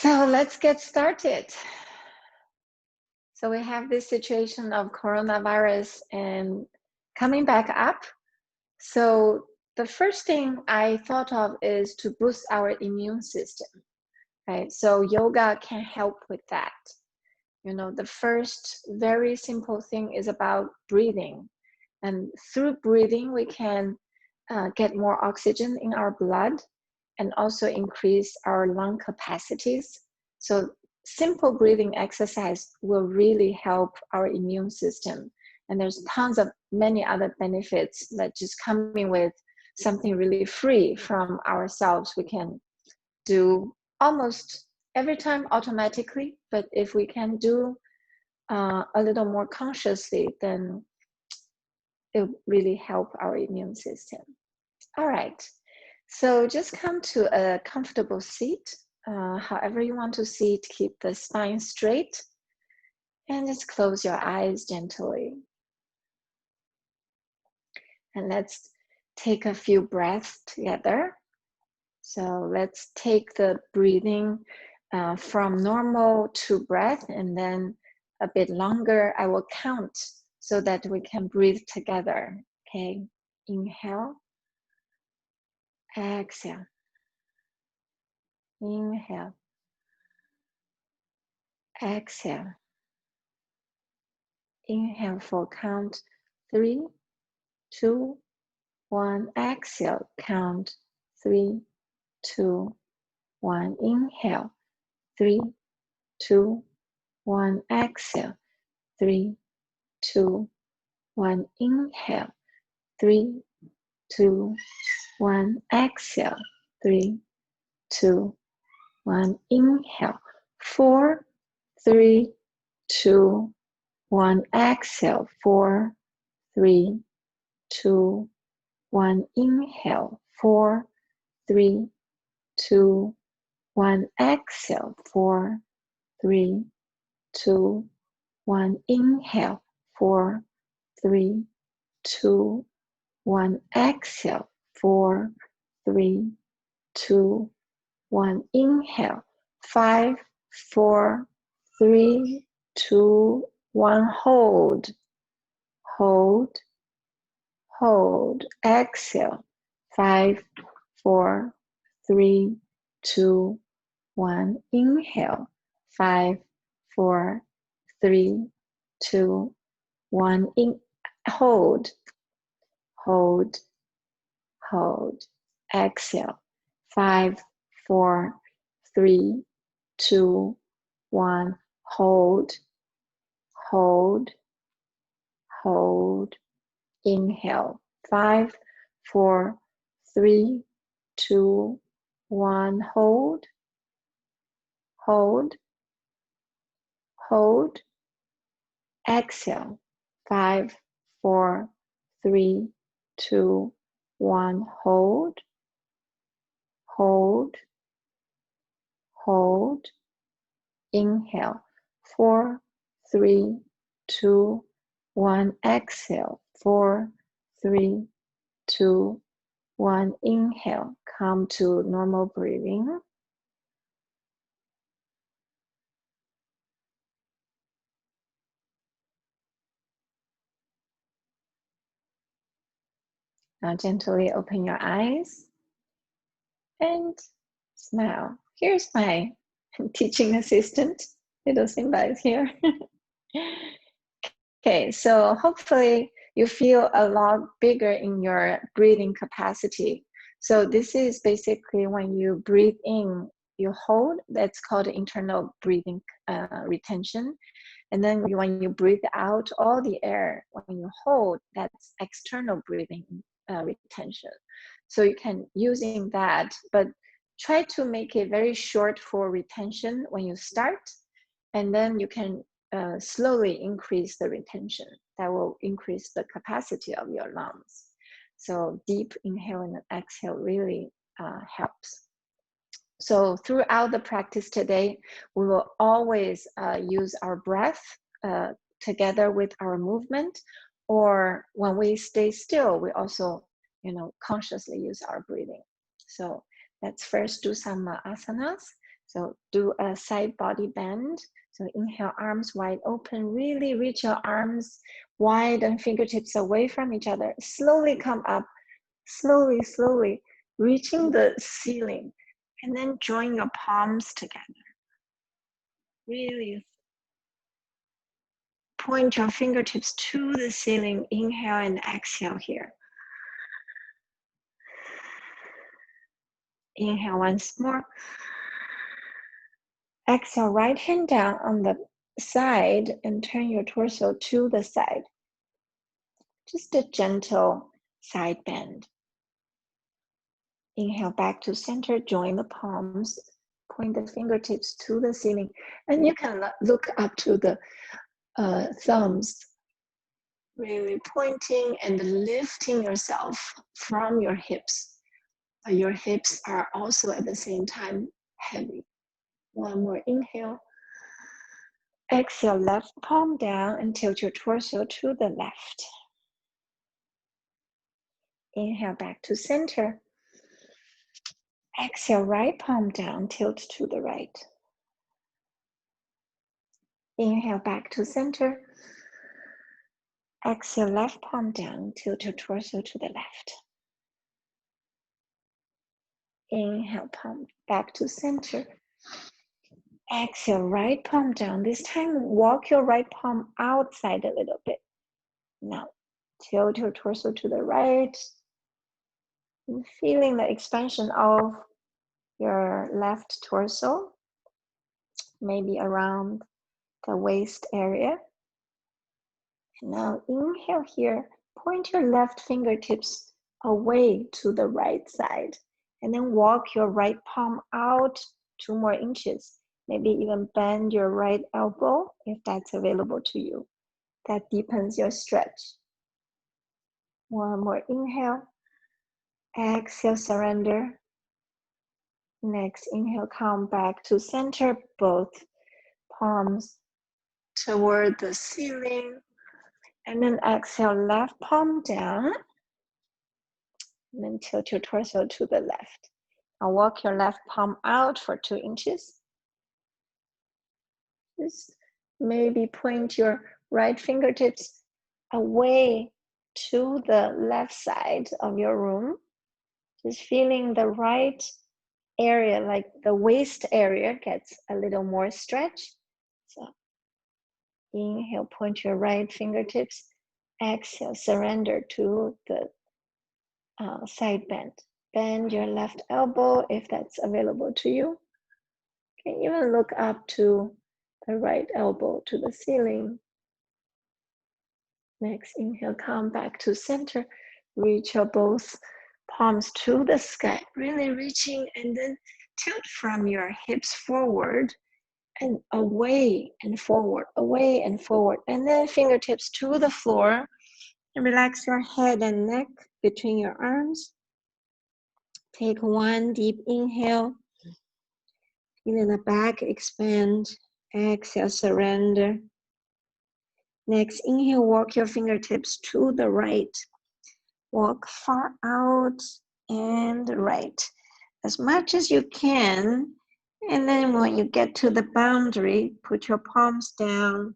So let's get started. So we have this situation of coronavirus and coming back up. So the first thing I thought of is to boost our immune system, right? So yoga can help with that. You know, the first very simple thing is about breathing. And through breathing, we can get more oxygen in our blood and also increase our lung capacities. So simple breathing exercise will really help our immune system. And there's tons of many other benefits that just coming with something really free from ourselves. We can do almost every time automatically, but if we can do a little more consciously, then it really help our immune system. All right, so just come to a comfortable seat, however you want to sit, keep the spine straight, and just close your eyes gently. And let's take a few breaths together. So let's take the breathing from normal to breath, and then a bit longer. I will count so that we can breathe together. Okay, inhale, exhale, inhale, exhale, inhale for count 3, 2, 1, exhale, count 3, 2, 1, inhale, 3, 2, 1, exhale, 3, 2, 1, inhale, 3, 2, 1, exhale, 3, 2, 1, inhale, 4, 3, 2, 1, exhale, 4, 3, 2, 1, inhale, 4, 3, 2, 1, exhale, 4, 3, 2, 1, inhale, 4, 3, 2, 1, exhale, 4, 3, 2, 1, inhale, 5, 4, 3, 2, 1, hold, hold, hold, exhale, 5, 4, 3, 2, 1, inhale, 5, 4, 3, 2, 1, hold, hold, hold, exhale, 5, 4, 3, 2, 1, hold, hold, hold, inhale, 5, 4, 3, 2, 1, hold, hold, hold, exhale, 5, 4, 3, 2, 1, hold, hold, hold, inhale, 4, 3, 2, 1, exhale, 4, 3, 2, 1, inhale, come to normal breathing. Now gently open your eyes and smile. Here's my teaching assistant. Little Simba is here. Okay, so hopefully you feel a lot bigger in your breathing capacity. So this is basically when you breathe in, you hold, that's called internal breathing retention. And then when you breathe out all the air, when you hold, that's external breathing retention. So you can using that, but try to make it very short for retention when you start, and then you can slowly increase the retention. That will increase the capacity of your lungs. So deep inhale and exhale really helps. So throughout the practice today, we will always use our breath together with our movement, or when we stay still, we also, consciously use our breathing. So let's first do some asanas. So do a side body bend. So inhale, arms wide open, really reach your arms wide and fingertips away from each other. Slowly come up, slowly, slowly, reaching the ceiling. And then join your palms together. Really point your fingertips to the ceiling. Inhale and exhale here. Inhale once more. Exhale, right hand down on the side and turn your torso to the side. Just a gentle side bend. Inhale back to center, join the palms, point the fingertips to the ceiling, and you can look up to the thumbs, really pointing and lifting yourself from your hips. But your hips are also at the same time heavy. One more inhale. Exhale, left palm down and tilt your torso to the left. Inhale back to center. Exhale, right palm down, tilt to the right. Inhale back to center. Exhale, left palm down, tilt your torso to the left. Inhale, palm back to center. Exhale, right palm down. This time, walk your right palm outside a little bit. Now, tilt your torso to the right. And feeling the expansion of your left torso, maybe around the waist area. And now inhale here, point your left fingertips away to the right side, and then walk your right palm out 2 more inches. Maybe even bend your right elbow if that's available to you. That deepens your stretch. One more inhale. Exhale, surrender. Next, inhale, come back to center, both palms toward the ceiling. And then exhale, left palm down. And then tilt your torso to the left. Now walk your left palm out for 2 inches. Just maybe point your right fingertips away to the left side of your room. Just feeling the right area, like the waist area, gets a little more stretch. So inhale, point your right fingertips. Exhale, surrender to the side bend. Bend your left elbow if that's available to you. You can even look up to the right elbow to the ceiling. Next, inhale, come back to center. Reach your both palms to the sky, really reaching, and then tilt from your hips forward and away and forward, away and forward. And then fingertips to the floor, and relax your head and neck between your arms. Take 1 deep inhale. Feeling the back expand. Exhale, surrender. Next, inhale, walk your fingertips to the right. Walk far out and right as much as you can. And then when you get to the boundary, put your palms down.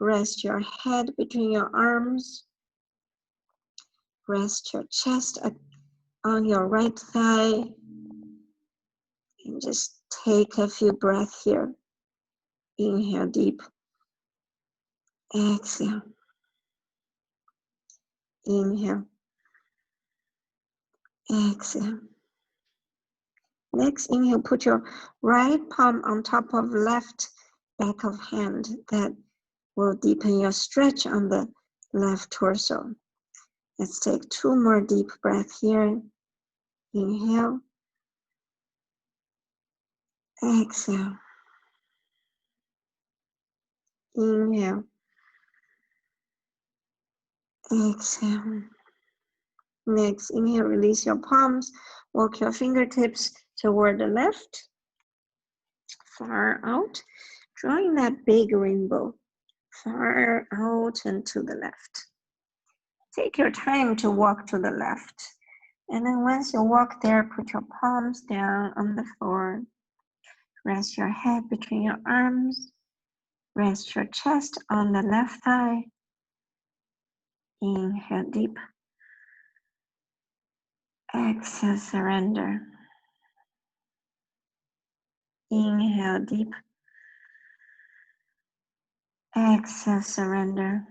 Rest your head between your arms. Rest your chest on your right thigh. And just take a few breaths here. Inhale deep. Exhale. Inhale. Exhale. Next, inhale, put your right palm on top of left back of hand. That will deepen your stretch on the left torso. Let's take 2 more deep breaths here. Inhale. Exhale. Inhale. Exhale. Next, inhale, release your palms. Walk your fingertips toward the left. Far out. Drawing that big rainbow. Far out and to the left. Take your time to walk to the left. And then once you walk there, put your palms down on the floor. Rest your head between your arms. Rest your chest on the left thigh. Inhale deep. Exhale, surrender. Inhale deep. Exhale, surrender.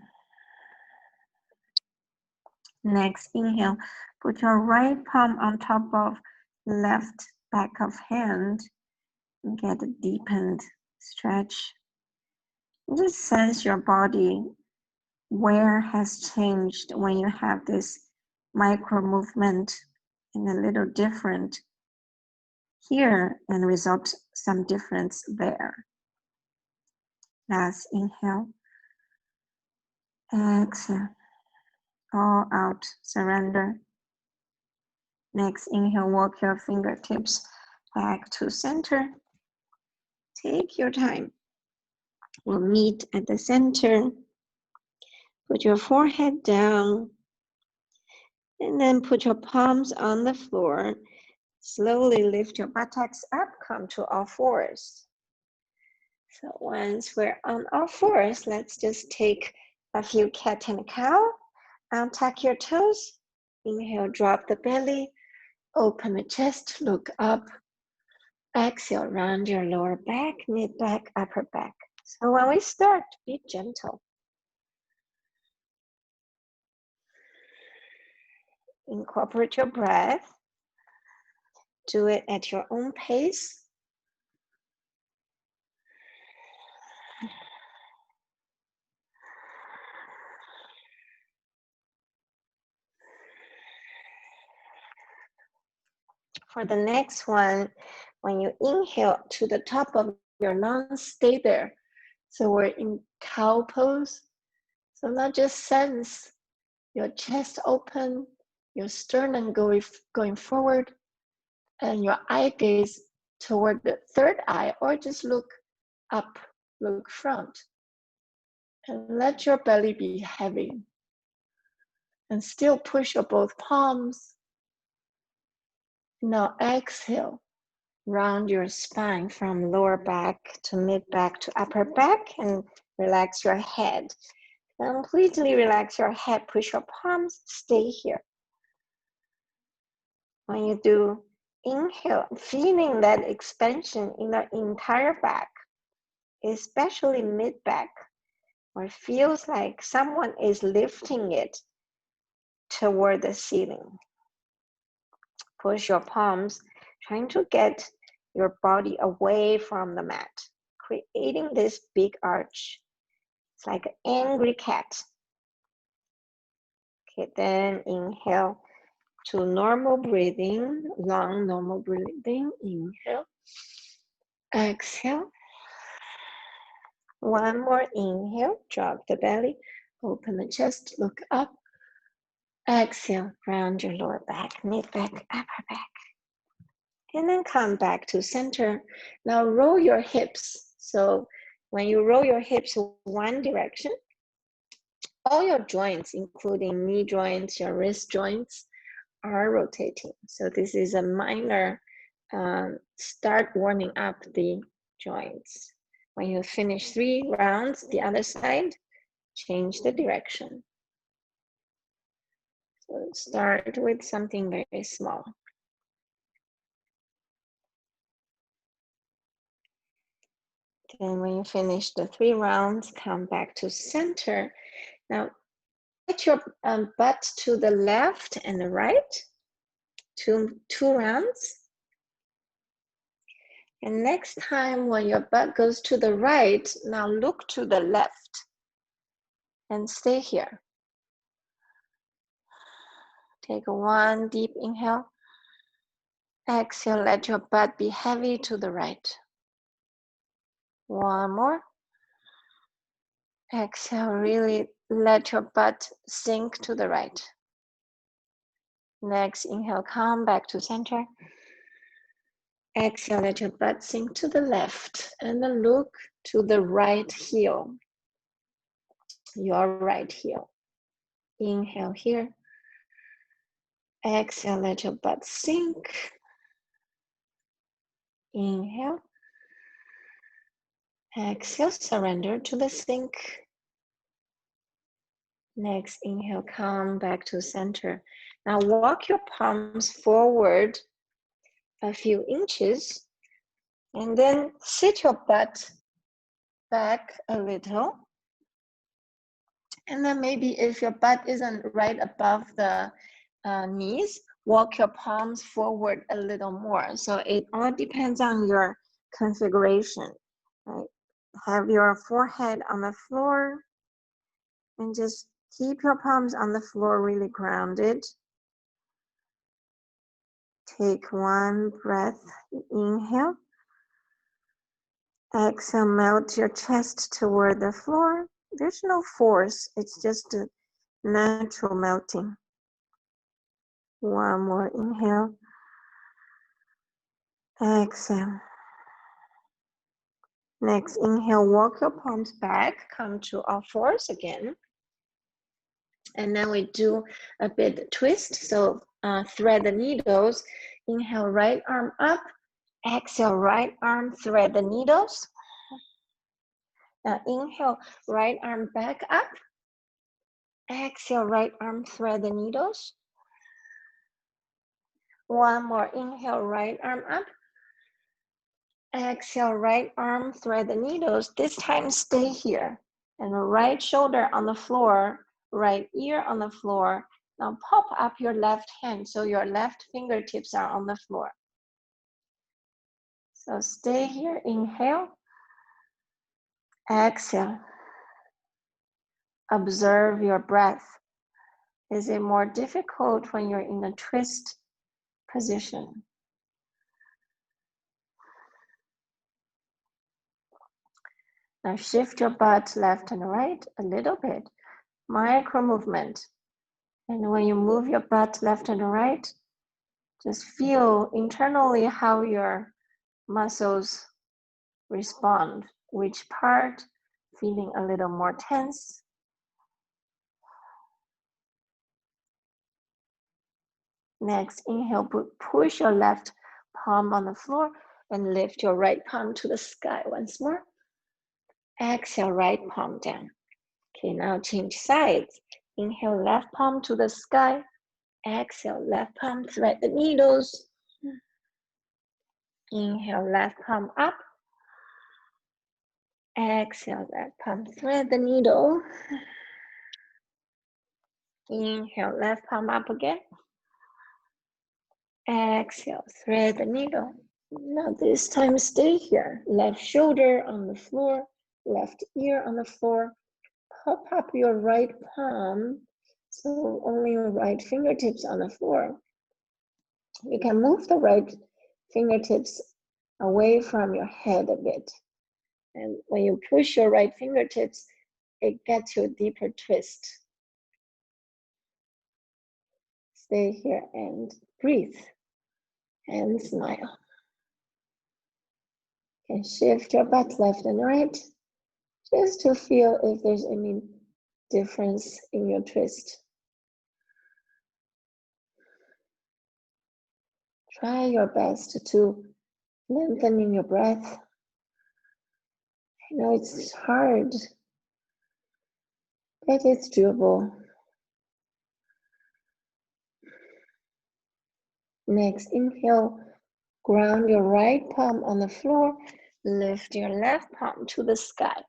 Next, inhale. Put your right palm on top of left back of hand. Get a deepened stretch. Just sense your body. Where has changed when you have this micro movement and a little different here and result some difference there. Last inhale. Exhale. All out. Surrender. Next inhale, walk your fingertips back to center. Take your time. We'll meet at the center. Put your forehead down. And then put your palms on the floor. Slowly lift your buttocks up, come to all fours. So once we're on all fours, let's just take a few cat and cow. Untuck your toes. Inhale, drop the belly. Open the chest, look up. Exhale, round your lower back, mid back, upper back. So when we start, be gentle. Incorporate your breath. Do it at your own pace. For the next one, when you inhale to the top of your lungs, stay there. So we're in cow pose. So now just sense your chest open, your sternum going forward, and your eye gaze toward the third eye, or just look up, look front. And let your belly be heavy. And still push your both palms. Now exhale. Round your spine from lower back to mid back to upper back and relax your head. Completely relax your head, push your palms, stay here. When you do inhale, feeling that expansion in the entire back, especially mid back, where it feels like someone is lifting it toward the ceiling. Push your palms, trying to get your body away from the mat, creating this big arch. It's like an angry cat. Okay, then inhale to normal breathing, long normal breathing. Inhale, exhale. One more inhale, drop the belly, open the chest, look up. Exhale, round your lower back, mid back, upper back. And then come back to center. Now roll your hips. So when you roll your hips one direction, all your joints, including knee joints, your wrist joints, are rotating. So this is a minor start warming up the joints. When you finish 3 rounds, the other side, change the direction. So start with something very small. Then when you finish the 3 rounds, come back to center. Now, get your butt to the left and the right, two rounds. And next time when your butt goes to the right, now look to the left and stay here. Take one deep inhale. Exhale, let your butt be heavy to the right. One more. Exhale, really let your butt sink to the right. Next inhale, come back to center. Exhale, let your butt sink to the left and then look to the right heel. Your right heel. Inhale here. Exhale, let your butt sink. Inhale. Exhale, surrender to the sink. Next, inhale, come back to center. Now walk your palms forward a few inches and then sit your butt back a little. And then maybe if your butt isn't right above the knees, walk your palms forward a little more. So it all depends on your configuration, right? Have your forehead on the floor and just keep your palms on the floor really grounded. Take one breath, inhale. Exhale, melt your chest toward the floor. There's no force, it's just a natural melting. One more inhale. Exhale. Next, inhale, walk your palms back, come to all fours again. And then we do a bit twist, so thread the needles. Inhale, right arm up. Exhale, right arm, thread the needles. Now inhale, right arm back up. Exhale, right arm, thread the needles. One more, inhale, right arm up. Exhale, right arm, thread the needles. This time, stay here. And right shoulder on the floor, right ear on the floor. Now pop up your left hand so your left fingertips are on the floor. So stay here, inhale. Exhale. Observe your breath. Is it more difficult when you're in a twist position? Now shift your butt left and right a little bit, micro movement. And when you move your butt left and right, just feel internally how your muscles respond, which part feeling a little more tense. Next, inhale, push your left palm on the floor and lift your right palm to the sky once more. Exhale, right palm down. Okay, now change sides. Inhale, left palm to the sky. Exhale, left palm, thread the needles. Inhale, left palm up. Exhale, left palm, thread the needle. Inhale, left palm up again. Exhale, thread the needle. Now this time stay here. Left shoulder on the floor, left ear on the floor. Pop up your right palm, so only your right fingertips on the floor. You can move the right fingertips away from your head a bit. And when you push your right fingertips, it gets you a deeper twist. Stay here and breathe and smile. And shift your butt left and right just to feel if there's any difference in your twist. Try your best to lengthen in your breath. I know it's hard, but it's doable. Next, inhale, ground your right palm on the floor, lift your left palm to the sky.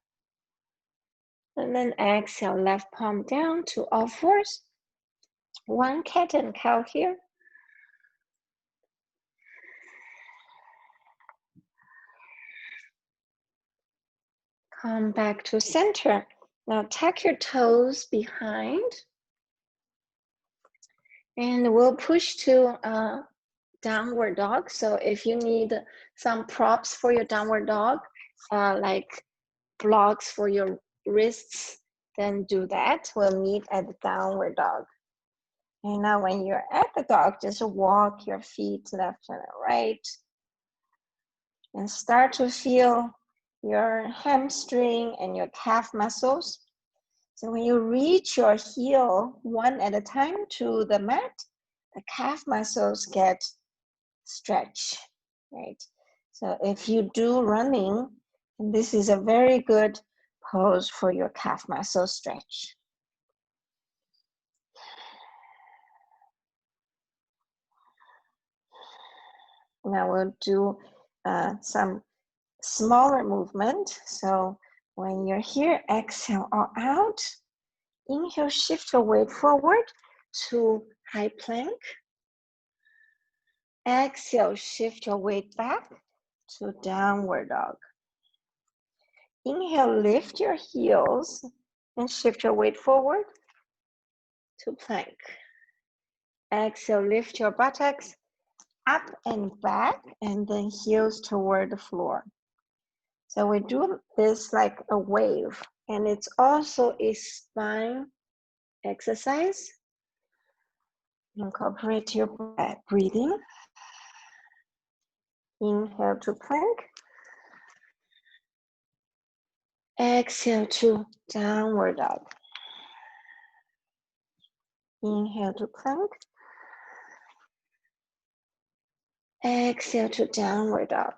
And then exhale, left palm down to all fours. One cat and cow here. Come back to center. Now tuck your toes behind. And we'll push to downward dog. So if you need some props for your downward dog, like blocks for your wrists, then do that. We'll meet at the downward dog. And now when you're at the dog, just walk your feet left and right. And start to feel your hamstring and your calf muscles. So when you reach your heel one at a time to the mat, the calf muscles get stretched, right? So if you do running, And this is a very good pose for your calf muscle stretch. Now we'll do some smaller movement. So when you're here, exhale all out. Inhale, shift your weight forward to high plank. Exhale, shift your weight back to downward dog. Inhale, lift your heels and shift your weight forward to plank. Exhale, lift your buttocks up and back, and then heels toward the floor. So we do this like a wave, and it's also a spine exercise. Incorporate your breathing. Inhale to plank. Exhale to downward dog. Inhale to plank. Exhale to downward dog.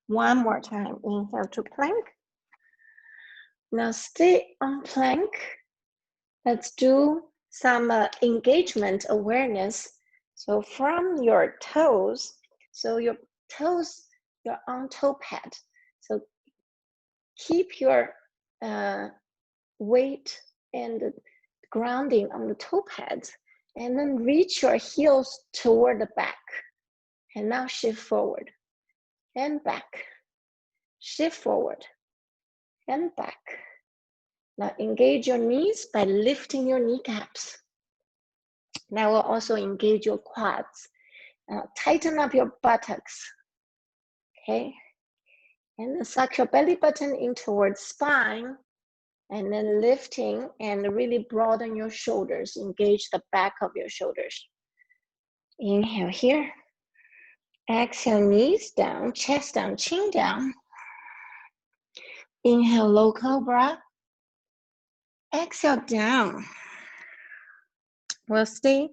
One more time. Inhale to plank. Now stay on plank. Let's do some engagement awareness. So from your toes, so your toes, you're on toe pad. So keep your weight and grounding on the toe pads, and then reach your heels toward the back. And now shift forward and back. Shift forward and back. Now engage your knees by lifting your kneecaps. Now we'll also engage your quads. Tighten up your buttocks, okay? And then suck your belly button in towards spine, and then lifting and really broaden your shoulders. Engage the back of your shoulders. Inhale here. Exhale, knees down, chest down, chin down. Inhale, low cobra. Exhale, down. We'll stay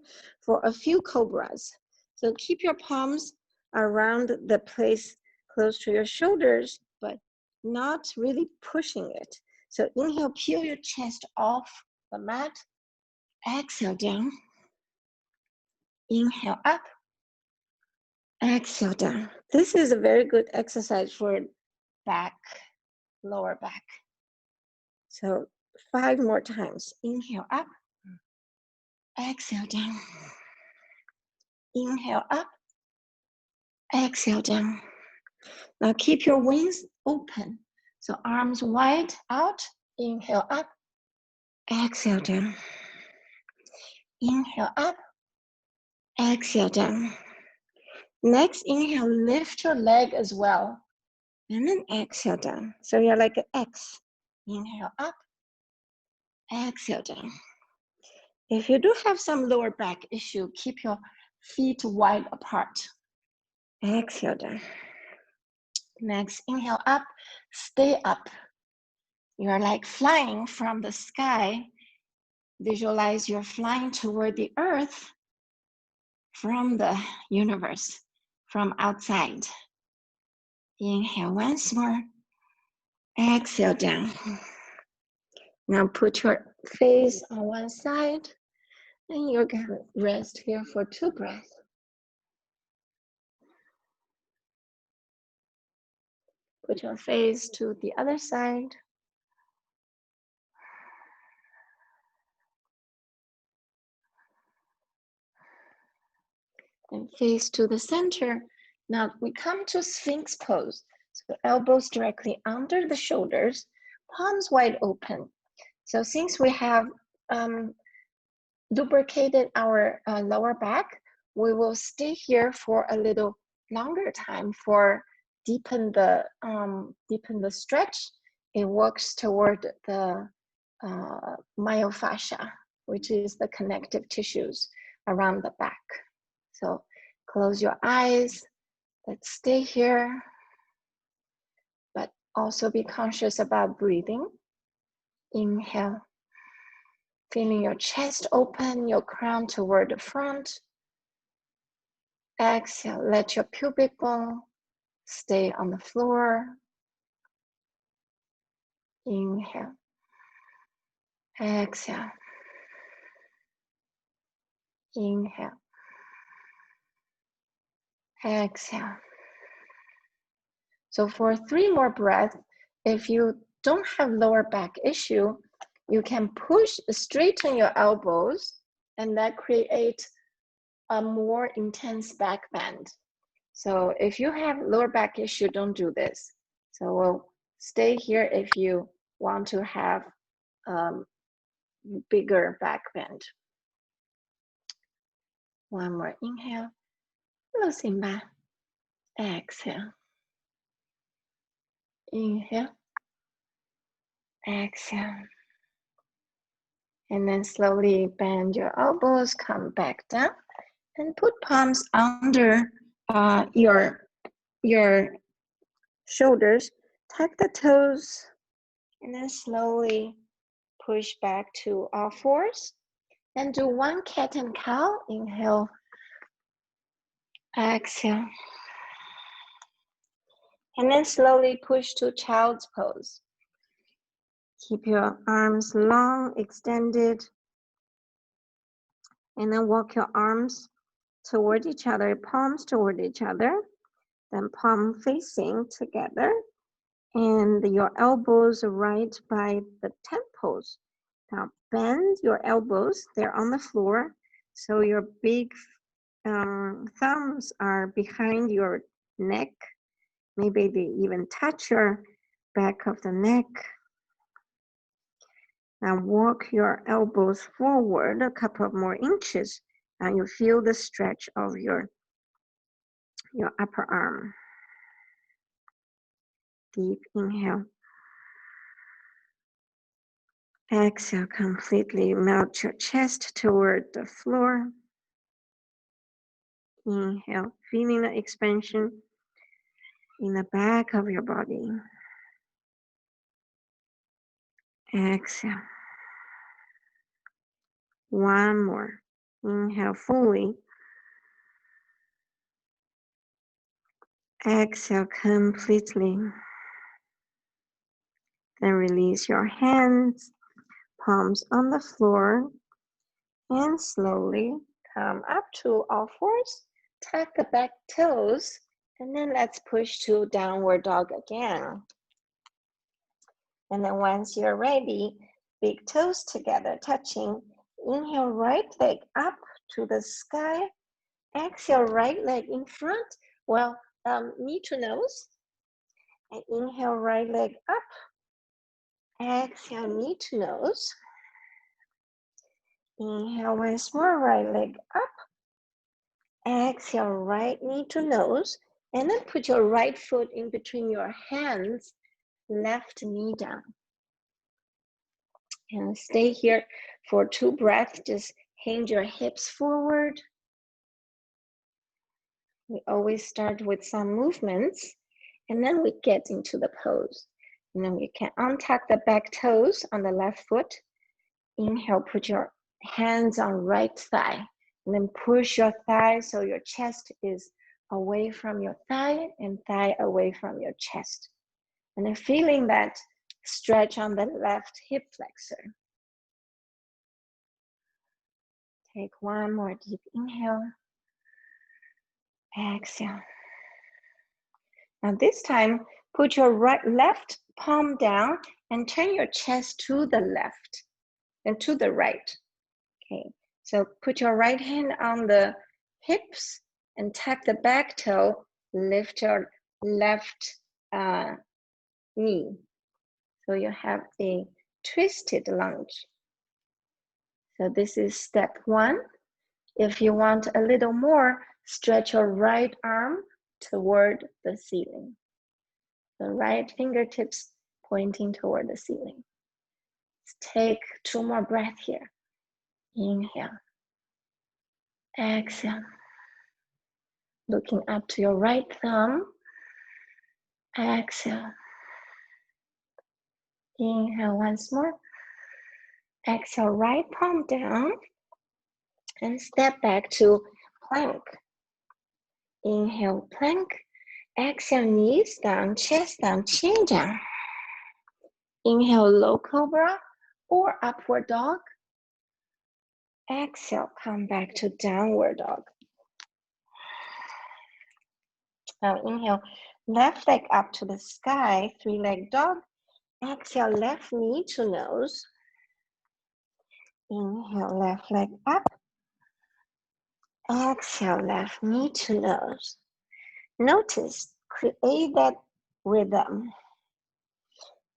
for a few cobras. So keep your palms around the place close to your shoulders, but not really pushing it. So inhale, peel your chest off the mat. Exhale, down. Inhale, up. Exhale, down. This is a very good exercise for back, lower back. So 5 more times. Inhale, up. Exhale, down. Inhale, up. Exhale, down. Now keep your wings open. So arms wide out. Inhale, up. Exhale, down. Inhale, up. Exhale, down. Next, inhale, lift your leg as well. And then exhale, down. So you're like an X. Inhale, up. Exhale, down. If you do have some lower back issue, keep your feet wide apart. Exhale, down. Next, inhale, up. Stay up. You're like flying from the sky. Visualize you're flying toward the earth from the universe, from outside. Inhale once more. Exhale, down. Now put your face on one side, and you're gonna rest here for 2 breaths. Put your face to the other side. And face to the center. Now we come to Sphinx pose. So elbows directly under the shoulders, palms wide open. So since we have lubricated our lower back, we will stay here for a little longer time for deepen the stretch. It works toward the myofascia, which is the connective tissues around the back. So close your eyes. Let's stay here, but also be conscious about breathing. Inhale, feeling your chest open, your crown toward the front. Exhale, let your pubic bone Stay on the floor. Inhale. Exhale. Inhale. Exhale. So for 3 more breaths, if you don't have lower back issue, you can straighten your elbows, and that creates a more intense back bend. So if you have lower back issue, don't do this. So we'll stay here if you want to have bigger back bend. One more inhale. Hello, Simba. Exhale. Inhale. Exhale. And then slowly bend your elbows, come back down, and put palms under your shoulders. Tuck the toes, and then slowly push back to all fours. And do 1 cat and cow. Inhale. Exhale. And then slowly push to child's pose. Keep your arms long, extended. And then walk your arms toward each other, palms toward each other. Then palm facing together. And your elbows right by the temples. Now bend your elbows, they're on the floor. So your big thumbs are behind your neck. Maybe they even touch your back of the neck. Now walk your elbows forward a couple of more inches, and you feel the stretch of your upper arm. Deep inhale. Exhale, completely melt your chest toward the floor. Inhale, feeling the expansion in the back of your body. Exhale. One more. Inhale fully. Exhale completely. Then release your hands, palms on the floor, and slowly come up to all fours. Tuck the back toes, and then let's push to downward dog again. And then once you're ready, big toes together, touching. Inhale, right leg up to the sky. Exhale, right leg in front. Well, knee to nose. And inhale, right leg up. Exhale, knee to nose. Inhale once more, right leg up. Exhale, right knee to nose. And then put your right foot in between your hands, left knee down. And stay here for 2 breaths. Just hinge your hips forward. We always start with some movements, and then we get into the pose. And then you can untuck the back toes on the left foot. Inhale, put your hands on right thigh, and then push your thigh so your chest is away from your thigh and thigh away from your chest. And then feeling that stretch on the left hip flexor. Take 1 more deep inhale. Exhale. Now this time, put your left palm down and turn your chest to the left and to the right. Okay, so put your right hand on the hips and tuck the back toe, lift your left knee. So you have a twisted lunge. So this is step 1. If you want a little more, stretch your right arm toward the ceiling. The right fingertips pointing toward the ceiling. Let's take 2 more breaths here. Inhale. Exhale. Looking up to your right thumb. Exhale. Inhale once more. Exhale, right palm down. And step back to plank. Inhale, plank. Exhale, knees down, chest down, chin down. Inhale, low cobra or upward dog. Exhale, come back to downward dog. Now inhale, left leg up to the sky, three-leg dog. Exhale, left knee to nose. Inhale, left leg up. Exhale, left knee to nose. Notice, create that rhythm.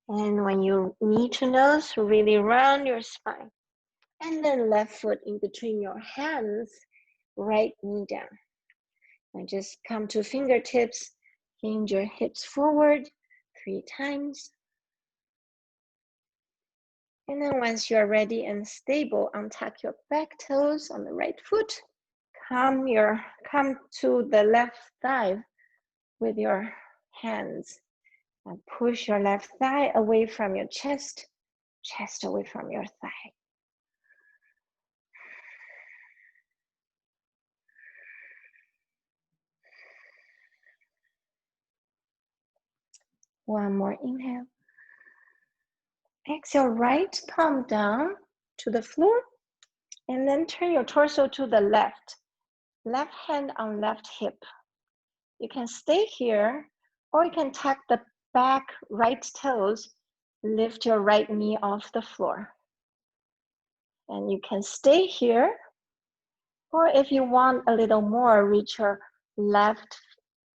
And when you knee to nose, really round your spine. And then left foot in between your hands, right knee down. And just come to fingertips, hinge your hips forward 3 times. And then once you're ready and stable, untuck your back toes on the right foot. Come to the left thigh with your hands. And push your left thigh away from your chest, chest away from your thigh. One more inhale. Exhale, right palm down to the floor. And then turn your torso to the left. Left hand on left hip. You can stay here, or you can tuck the back right toes, lift your right knee off the floor. And you can stay here, or if you want a little more, reach your left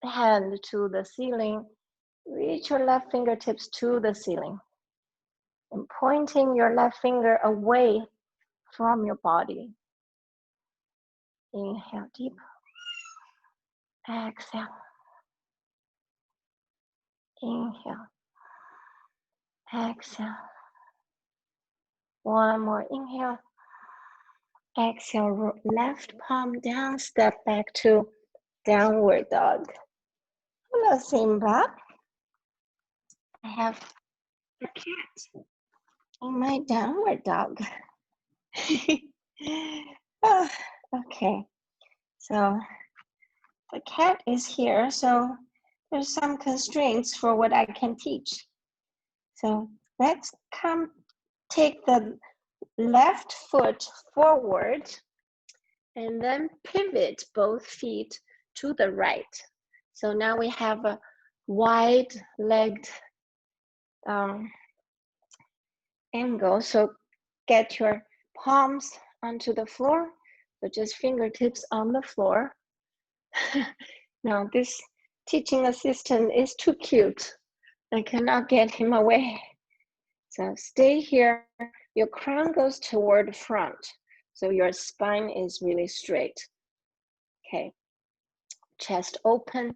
hand to the ceiling, reach your left fingertips to the ceiling. And pointing your left finger away from your body. Inhale deep. Exhale. Inhale. Exhale. One more inhale. Exhale, left palm down, step back to downward dog. Hello, Simba. I have a cat in my downward dog. Oh, okay, so the cat is here, so there's some constraints for what I can teach. So let's take the left foot forward and then pivot both feet to the right. So now we have a wide-legged angle. So get your palms onto the floor, so just fingertips on the floor. Now this teaching assistant is too cute. I cannot get him away. So stay here. Your crown goes toward the front. So your spine is really straight. Okay. Chest open.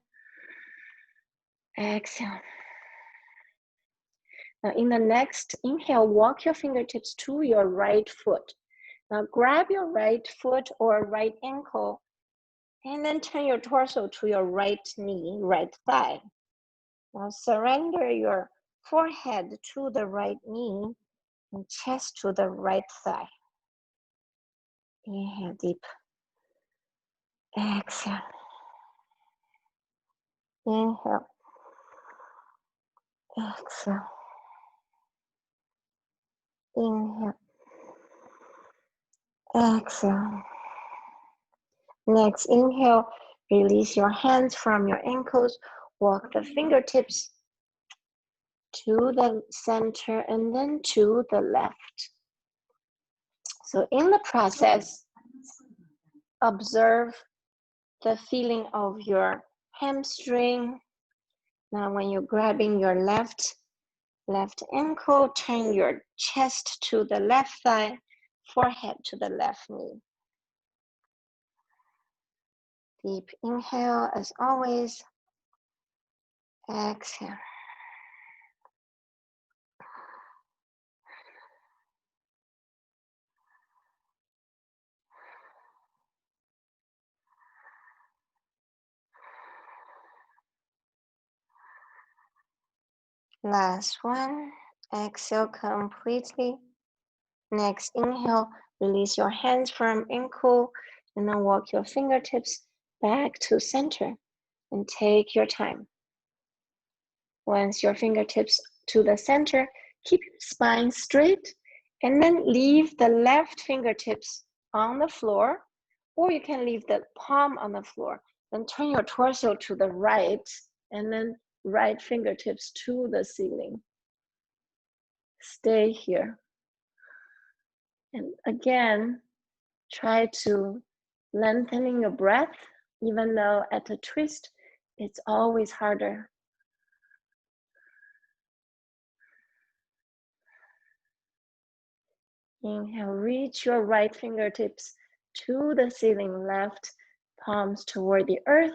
Exhale. Now in the next inhale, walk your fingertips to your right foot. Now grab your right foot or right ankle and then turn your torso to your right knee, right thigh. Now surrender your forehead to the right knee and chest to the right thigh. Inhale deep. Exhale. Inhale. Exhale. Inhale. Exhale. Next, inhale. Release your hands from your ankles. Walk the fingertips to the center and then to the left. So in the process, observe the feeling of your hamstring. Now when you're grabbing your left ankle, turn your chest to the left thigh, forehead to the left knee. Deep inhale as always. Exhale. Last one. Exhale completely. Next inhale, release your hands from ankle and then walk your fingertips back to center and take your time. Once your fingertips to the center, keep your spine straight, and then leave the left fingertips on the floor, or you can leave the palm on the floor. Then turn your torso to the right, and then right fingertips to the ceiling. Stay here. And again, try to lengthening your breath, even though at a twist, it's always harder. Inhale, reach your right fingertips to the ceiling, left palms toward the earth,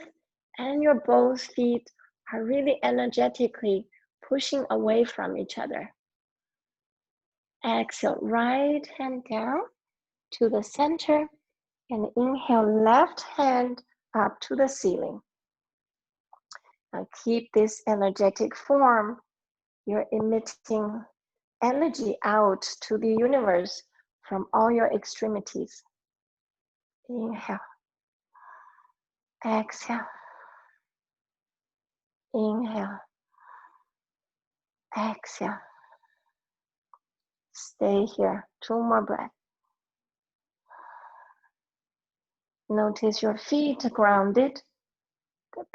and your both feet are really energetically pushing away from each other. Exhale, right hand down to the center, and inhale, left hand up to the ceiling. Now keep this energetic form. You're emitting energy out to the universe from all your extremities. Inhale. Exhale. Inhale. Exhale. Stay here. 2 more breaths. Notice your feet grounded,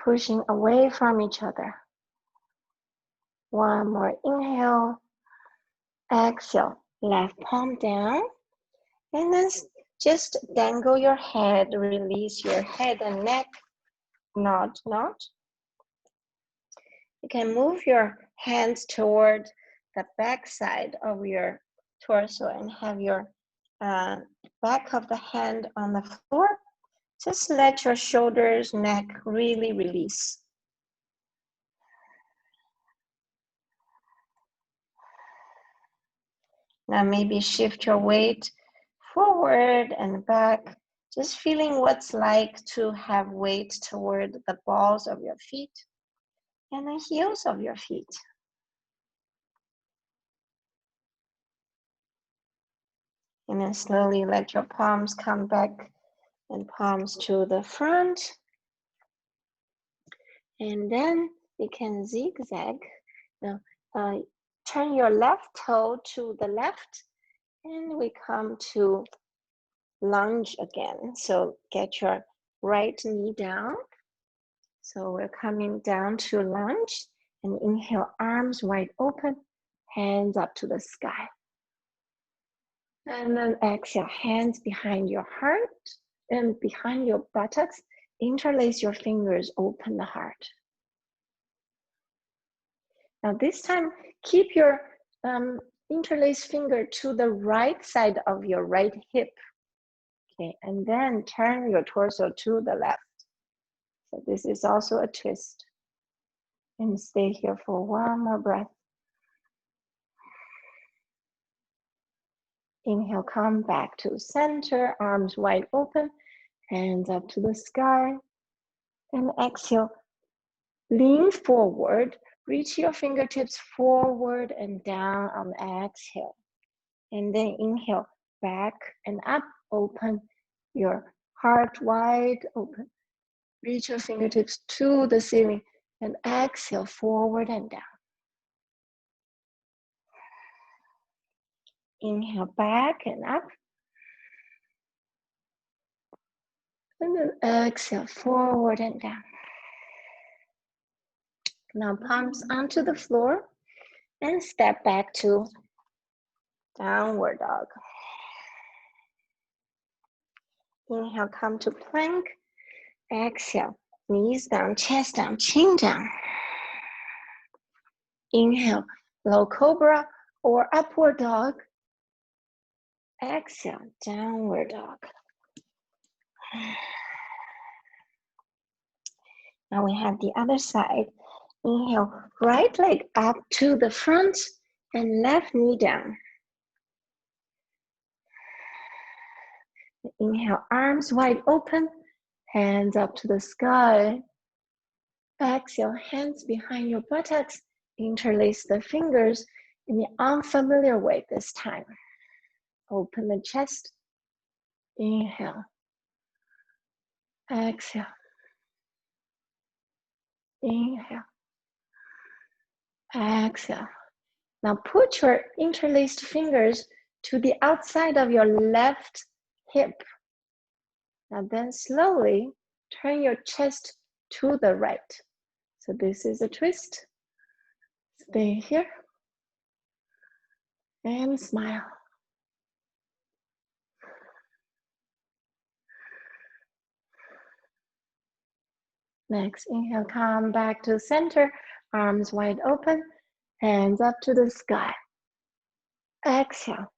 pushing away from each other. 1 more inhale. Exhale. Left palm down. And then just dangle your head. Release your head and neck. Nod. You can move your hands toward the back side of your torso and have your back of the hand on the floor. Just let your shoulders, neck really release. Now maybe shift your weight forward and back, just feeling what's like to have weight toward the balls of your feet and the heels of your feet. And then slowly let your palms come back and palms to the front. And then you can zigzag. Now, turn your left toe to the left, and we come to lunge again. So get your right knee down. So we're coming down to lunge, and inhale, arms wide open, hands up to the sky. And then exhale, hands behind your heart and behind your buttocks. Interlace your fingers, open the heart. Now this time, keep your interlaced finger to the right side of your right hip. Okay, and then turn your torso to the left. So this is also a twist. And stay here for 1 more breath. Inhale, come back to center, arms wide open, hands up to the sky. And exhale, lean forward, reach your fingertips forward and down on the exhale. And then inhale, back and up, open your heart wide open. Reach your fingertips to the ceiling and exhale, forward and down. Inhale, back and up. And then exhale, forward and down. Now palms onto the floor and step back to downward dog. Inhale, come to plank. Exhale, knees down, chest down, chin down. Inhale, low cobra or upward dog. Exhale, downward dog. Now we have the other side. Inhale, right leg up to the front and left knee down. Inhale, arms wide open, hands up to the sky. Exhale, hands behind your buttocks. Interlace the fingers in the unfamiliar way this time. Open the chest. Inhale. Exhale. Inhale. Exhale. Now put your interlaced fingers to the outside of your left hip. Now then slowly turn your chest to the right. So this is a twist. Stay here. And smile. Next, inhale, come back to center, arms wide open, hands up to the sky. Exhale,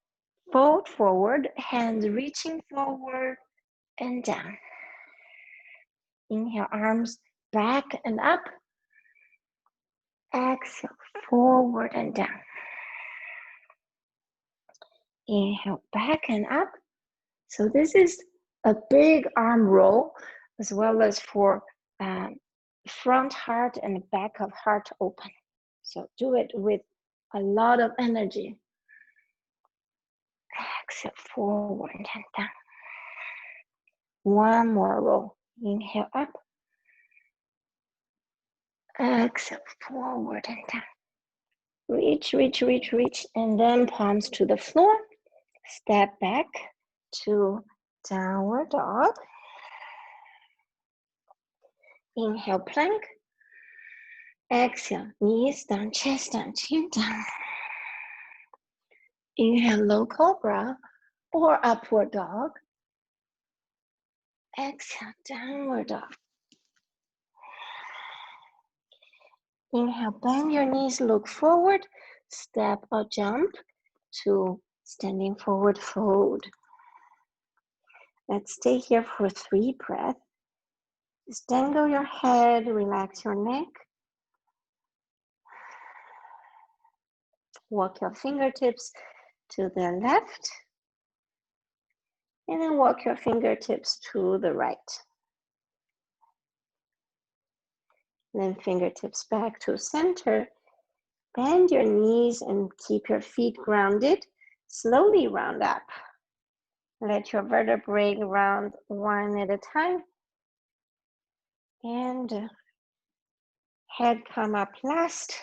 fold forward, hands reaching forward and down. Inhale, arms back and up. Exhale, forward and down. Inhale, back and up. So this is a big arm roll, as well as for front heart and back of heart open. So do it with a lot of energy. Exhale, forward and down. One more roll. Inhale up. Exhale, forward and down. Reach, reach, reach, reach, and then palms to the floor. Step back to downward dog. Inhale, plank. Exhale, knees down, chest down, chin down. Inhale, low cobra or upward dog. Exhale, downward dog. Inhale, bend your knees, look forward, step or jump to standing forward fold. Let's stay here for 3 breaths. Just dangle your head, relax your neck. Walk your fingertips to the left. And then walk your fingertips to the right. Then fingertips back to center. Bend your knees and keep your feet grounded. Slowly round up. Let your vertebrae round one at a time. And head come up last.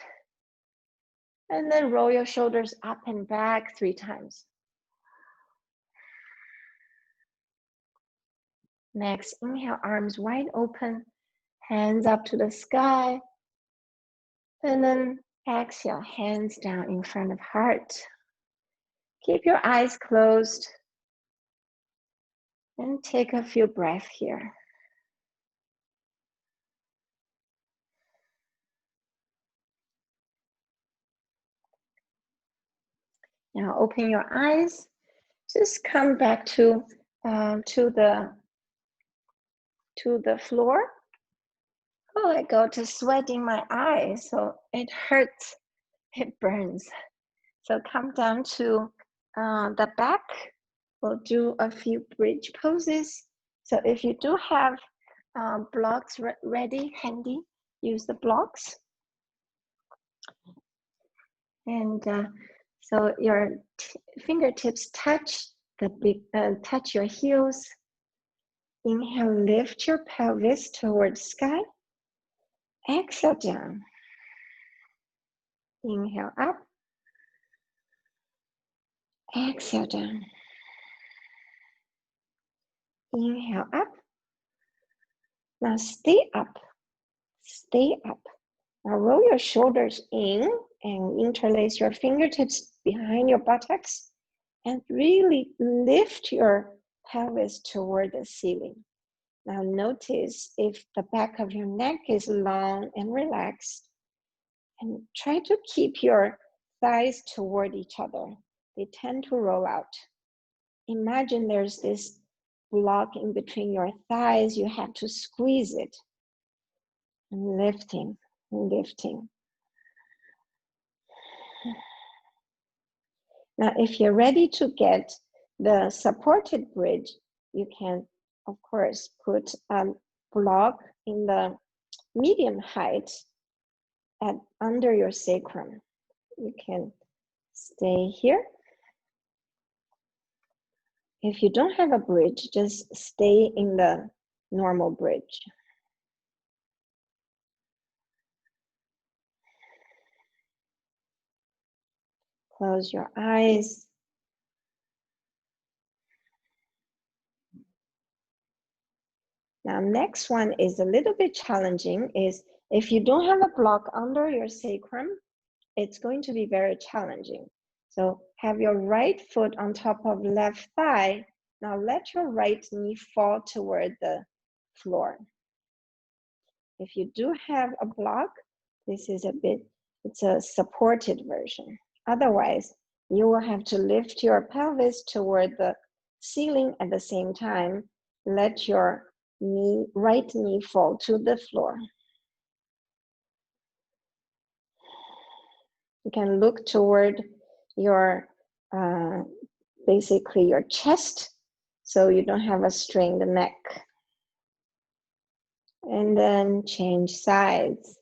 And then roll your shoulders up and back 3 times. Next, inhale, arms wide open, hands up to the sky. And then exhale, hands down in front of heart. Keep your eyes closed. And take a few breaths here. Now open your eyes. Just come back to the floor. Oh, I got a sweat in my eye, so it hurts. It burns. So come down to the back. We'll do a few bridge poses. So if you do have blocks ready, handy, use the blocks. And so your fingertips touch touch your heels. Inhale, lift your pelvis towards sky. Exhale down. Inhale up. Exhale down. Inhale up. Now stay up. Stay up. Now roll your shoulders in and interlace your fingertips behind your buttocks and really lift your pelvis toward the ceiling. Now notice if the back of your neck is long and relaxed, and try to keep your thighs toward each other. They tend to roll out. Imagine there's this block in between your thighs. You have to squeeze it. And lifting, lifting. Now, if you're ready to get the supported bridge, you can, of course, put a block in the medium height under your sacrum. You can stay here. If you don't have a bridge, just stay in the normal bridge. Close your eyes. Now, next one is a little bit challenging, is if you don't have a block under your sacrum, it's going to be very challenging. So have your right foot on top of left thigh. Now let your right knee fall toward the floor. If you do have a block, this is it's a supported version. Otherwise, you will have to lift your pelvis toward the ceiling at the same time. Let your right knee fall to the floor. You can look toward your, basically your chest, so you don't have a strained neck. And then change sides.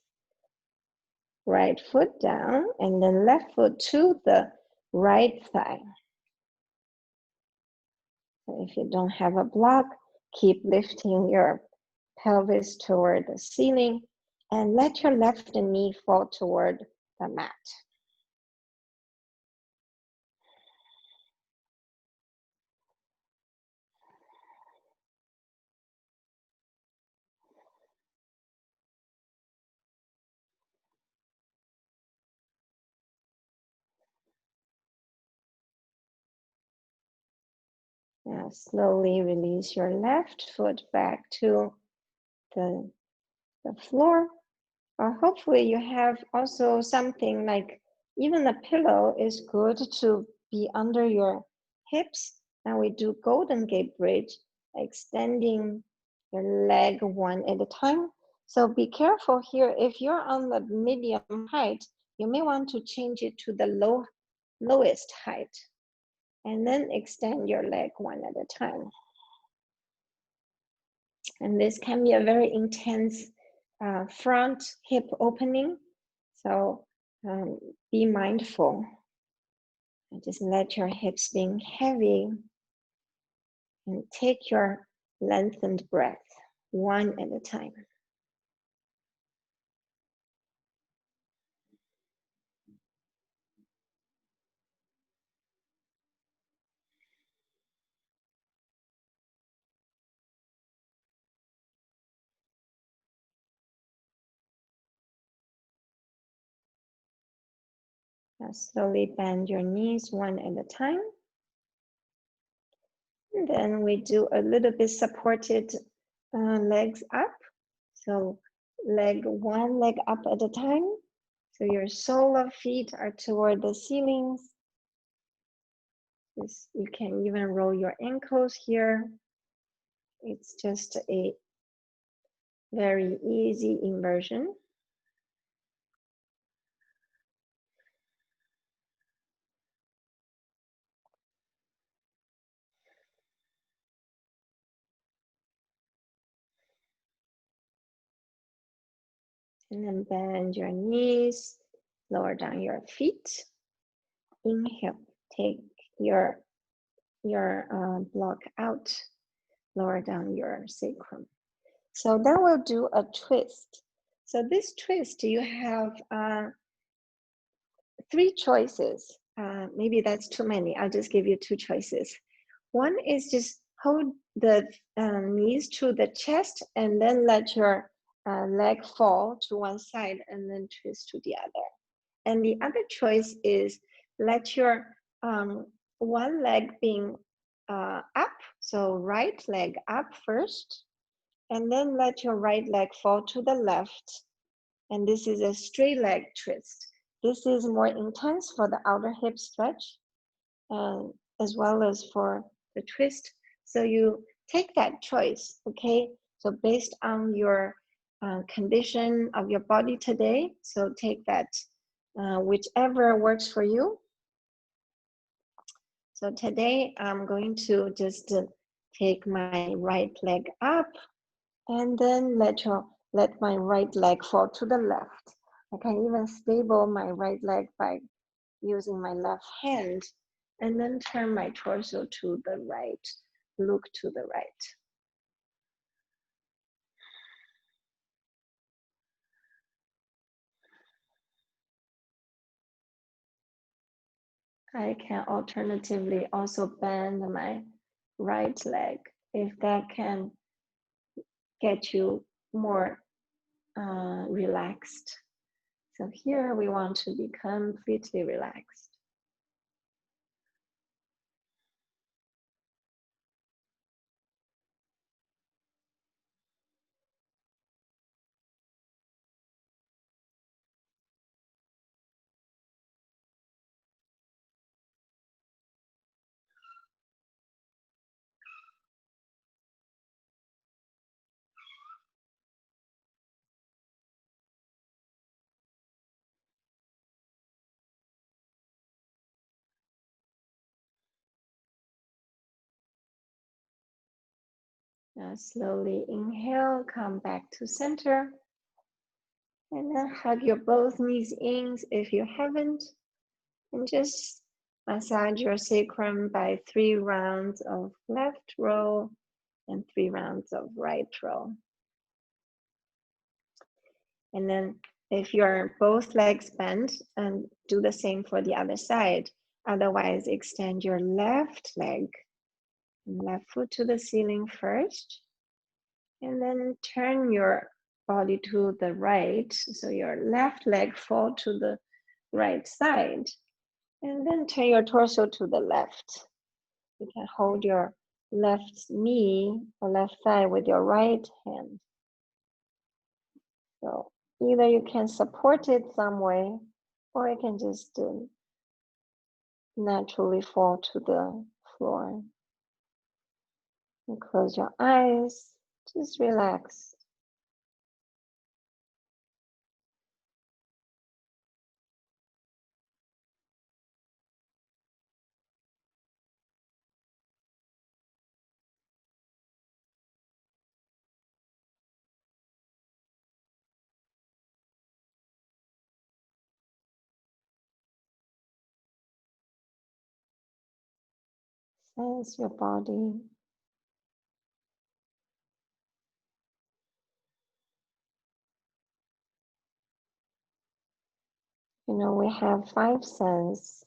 Right foot down, and then left foot to the right thigh. So if you don't have a block, keep lifting your pelvis toward the ceiling and let your left knee fall toward the mat. Now slowly release your left foot back to the floor. Or hopefully you have also something like, even a pillow is good to be under your hips. Now we do Golden Gate Bridge, extending your leg one at a time. So be careful here. If you're on the medium height, you may want to change it to the lowest height, and then extend your leg one at a time. And this can be a very intense front hip opening. So be mindful. And just let your hips being heavy and take your lengthened breath one at a time. Now slowly bend your knees one at a time. And then we do a little bit supported legs up. So one leg up at a time. So your sole of feet are toward the ceilings. You can even roll your ankles here. It's just a very easy inversion. And then bend your knees, lower down your feet. Inhale, take your block out, lower down your sacrum. So then we'll do a twist. So this twist, you have 3 choices. Maybe that's too many. I'll just give you 2 choices. One is just hold the knees to the chest and then let your leg fall to one side and then twist to the other. And the other choice is let your one leg being up, so right leg up first, and then let your right leg fall to the left. And this is a straight leg twist. This is more intense for the outer hip stretch, as well as for the twist. So you take that choice, okay? So based on your condition of your body today, so take that whichever works for you. So today I'm going to just take my right leg up and then let my right leg fall to the left. I can even stable my right leg by using my left hand and then turn my torso to the right, look to the right. I can alternatively also bend my right leg if that can get you more relaxed. So here we want to be completely relaxed. Now slowly inhale, come back to center. And then hug your both knees in if you haven't. And just massage your sacrum by 3 rounds of left row and 3 rounds of right row. And then if your both legs bent, and do the same for the other side. Otherwise, extend your left leg and left foot to the ceiling first. And then turn your body to the right. So your left leg fall to the right side. And then turn your torso to the left. You can hold your left knee or left thigh with your right hand. So either you can support it some way, or it can just naturally fall to the floor. And close your eyes, just relax. Sense your body. You know, we have 5 senses,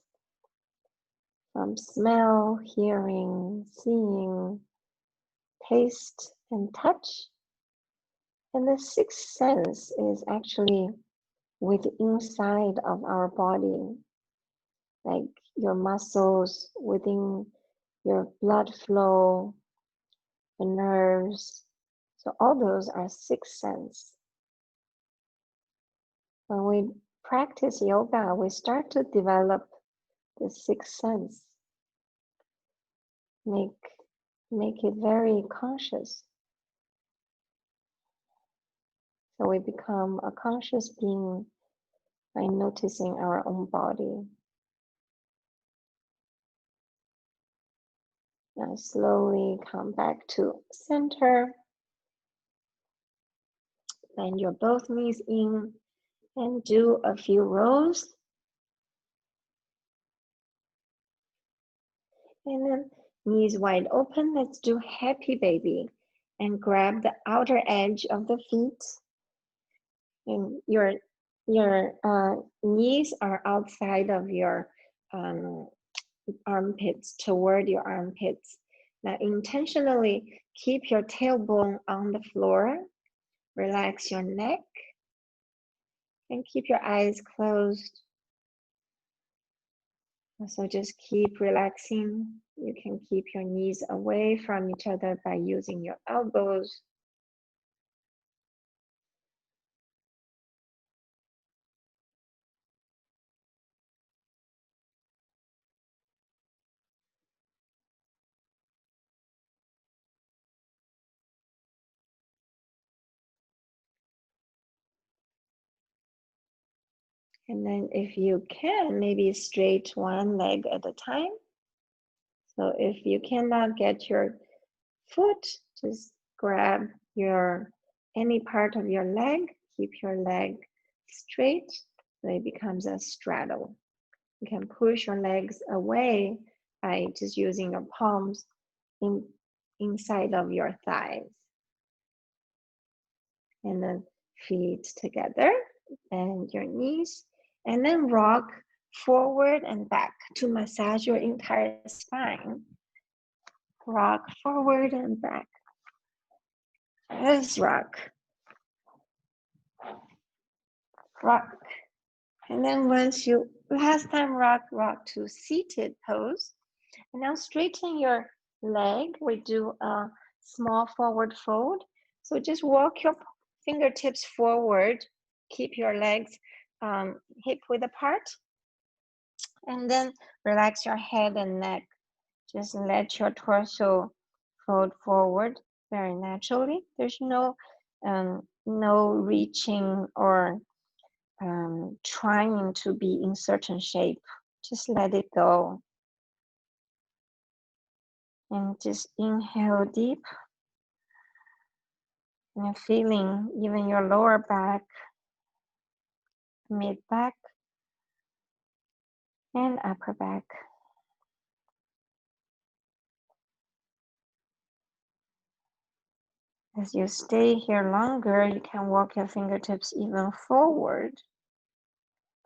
from smell, hearing, seeing, taste, and touch. And the 6th sense is actually with inside of our body, like your muscles, within your blood flow, the nerves. So all those are 6th sense. When we practice yoga, we start to develop the 6th sense. Make it very conscious. So we become a conscious being by noticing our own body. Now slowly come back to center. Bend your both knees in and do a few rows. And then knees wide open. Let's do happy baby. And grab the outer edge of the feet. And your knees are outside of your armpits, toward your armpits. Now intentionally keep your tailbone on the floor. Relax your neck. And keep your eyes closed. So just keep relaxing. You can keep your knees away from each other by using your elbows. And then if you can, maybe straight one leg at a time. So if you cannot get your foot, just grab any part of your leg, keep your leg straight, so it becomes a straddle. You can push your legs away by just using your palms inside of your thighs. And then feet together, bend your knees, and then rock forward and back to massage your entire spine. Rock forward and back. Just rock. Rock. And then once you last time rock to seated pose. And now straighten your leg. We do a small forward fold. So just walk your fingertips forward. Keep your legs hip width apart. And then relax your head and neck. Just let your torso fold forward very naturally. There's no reaching or trying to be in certain shape. Just let it go. And just inhale deep. And feeling even your lower back, mid back, and upper back. As you stay here longer, you can walk your fingertips even forward,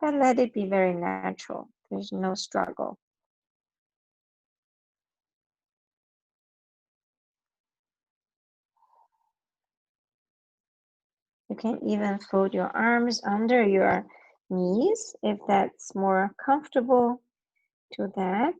but let it be very natural. There's no struggle. You can even fold your arms under your knees if that's more comfortable. Do that.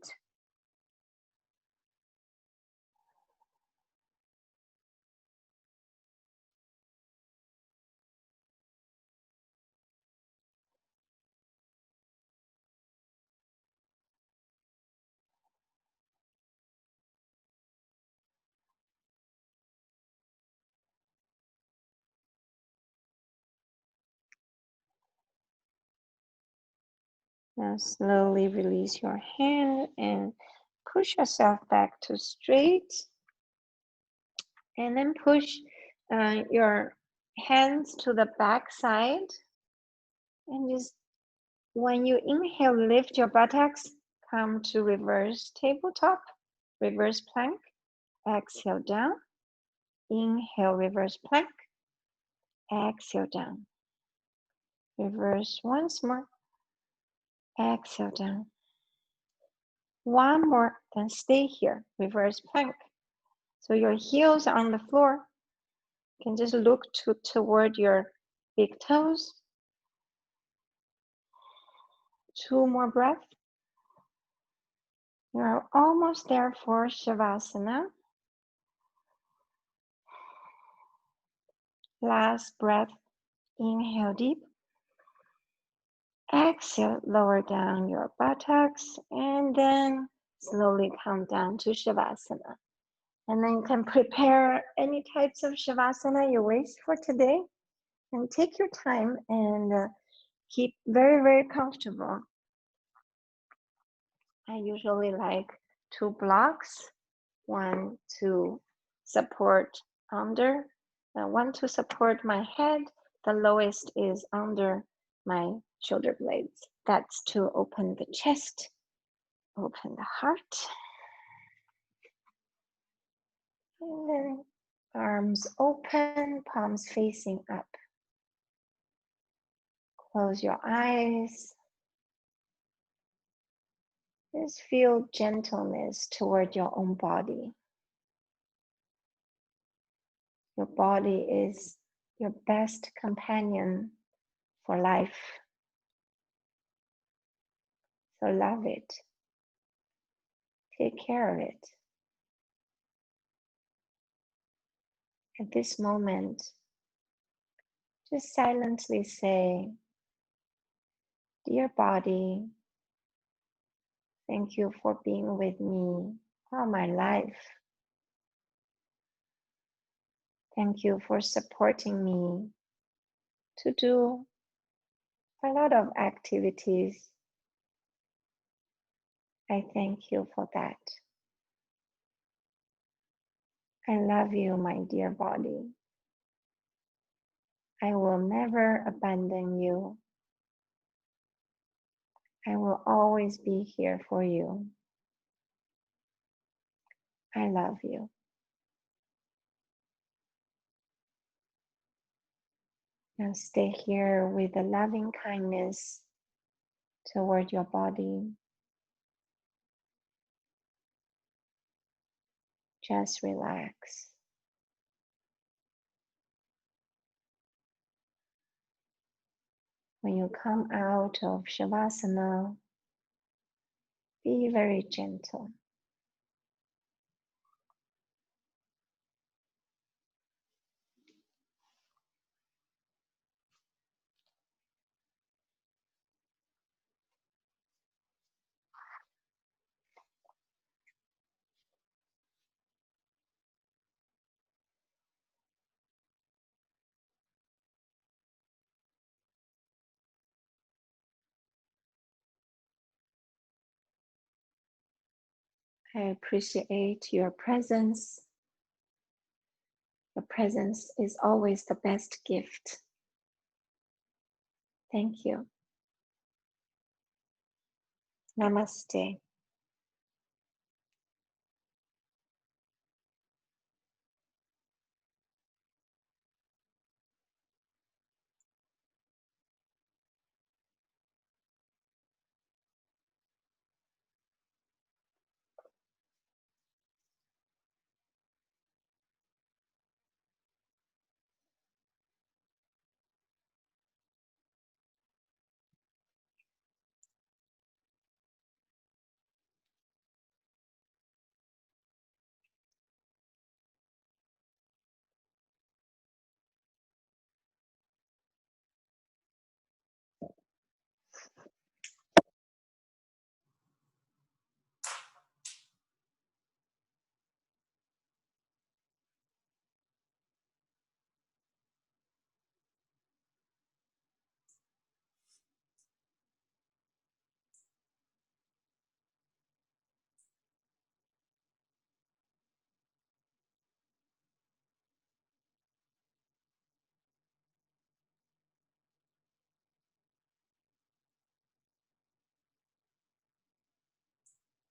Now slowly release your hand and push yourself back to straight. And then push your hands to the back side. And just when you inhale, lift your buttocks, come to reverse tabletop, reverse plank. Exhale down. Inhale, reverse plank. Exhale down. Reverse once more. Exhale down. One more, then stay here. Reverse plank. So your heels are on the floor. You can just look toward your big toes. 2 more breaths. You're almost there for Shavasana. Last breath. Inhale deep. Exhale, lower down your buttocks, and then slowly come down to Shavasana. And then you can prepare any types of Shavasana you wish for today. And take your time and keep very, very comfortable. I usually like 2 blocks, one to support under, one to support my head. The lowest is under my shoulder blades. That's to open the chest, open the heart. And then arms open, palms facing up. Close your eyes. Just feel gentleness toward your own body. Your body is your best companion for life. So love it. Take care of it. At this moment, just silently say, "Dear body, thank you for being with me all my life. Thank you for supporting me to do a lot of activities. I thank you for that. I love you, my dear body. I will never abandon you. I will always be here for you. I love you." Now stay here with the loving kindness toward your body. Just relax. When you come out of Shavasana, be very gentle. I appreciate your presence. Your presence is always the best gift. Thank you. Namaste.